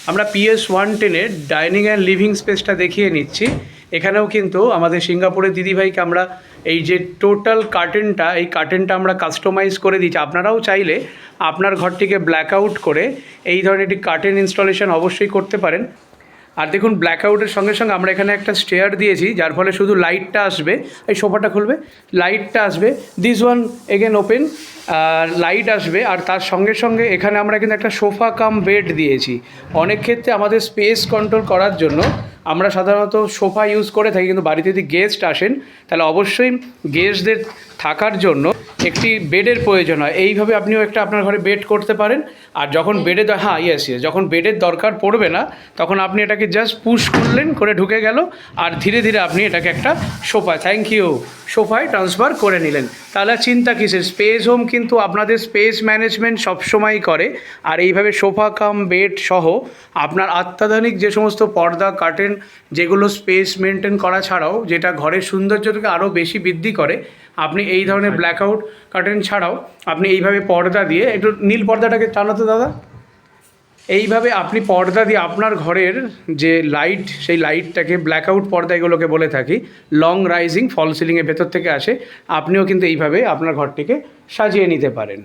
আমরা PS110-এর dining and living স্পেসটা দেখিয়ে নিচ্ছি। এখানেও কিন্তু আমাদের সিঙ্গাপুরের দিদিভাইকে আমরা এই যে টোটাল কার্টেনটা, এই কার্টেনটা আমরা কাস্টমাইজ করে দিচ্ছি। আপনারাও চাইলে আপনার ঘরটিকে ব্ল্যাক আউট করে এই ধরনের একটি কার্টেন ইনস্টলেশন অবশ্যই করতে পারেন। আর দেখুন, ব্ল্যাক আউটের সঙ্গে সঙ্গে আমরা এখানে একটা স্টেয়ার দিয়েছি, যার ফলে শুধু লাইটটা আসবে। এই সোফাটা খুলবে, লাইটটা আসবে, this one again open, light আসবে। আর তার সঙ্গে সঙ্গে এখানে আমরা কিন্তু একটা সোফা কাম বেড দিয়েছি। অনেক ক্ষেত্রে আমাদের স্পেস কন্ট্রোল করার জন্য আমরা সাধারণত সোফা ইউজ করে থাকি, কিন্তু বাড়িতে যদি গেস্ট আসেন তাহলে অবশ্যই গেস্টদের থাকার জন্য একটি বেডের প্রয়োজন হয়। এইভাবে আপনিও একটা আপনার ঘরে বেড করতে পারেন। আর যখন বেডে যখন বেডের দরকার পড়বে না, তখন আপনি এটাকে জাস্ট পুশ করলেন, করে ঢুকে গেল, আর ধীরে ধীরে আপনি এটাকে একটা সোফায় ট্রান্সফার করে নিলেন। তাহলে চিন্তা কিসের? স্পেস হোম কিন্তু আপনাদের স্পেস ম্যানেজমেন্ট সবসময়ই করে। আর এইভাবে সোফা কাম বেড সহ আপনার অত্যাধুনিক যে সমস্ত পর্দা কার্টেন, যেগুলো স্পেস মেনটেন করা ছাড়াও যেটা ঘরের সৌন্দর্যটাকে আরও বেশি বৃদ্ধি করে, আপনি এই ধরনের ব্ল্যাক আউট কার্টেন ছাড়াও আপনি এইভাবে পর্দা দিয়ে, একটু নীল পর্দাটাকে টানাতো দাদা, এইভাবে আপনি পর্দা দিয়ে আপনার ঘরের যে লাইট, সেই লাইটটাকে ব্ল্যাক আউট পর্দা এগুলোকে বলে থাকি, লং রাইজিং ফল সিলিংয়ের ভেতর থেকে আসে। আপনিও কিন্তু এইভাবে আপনার ঘরটিকে সাজিয়ে নিতে পারেন।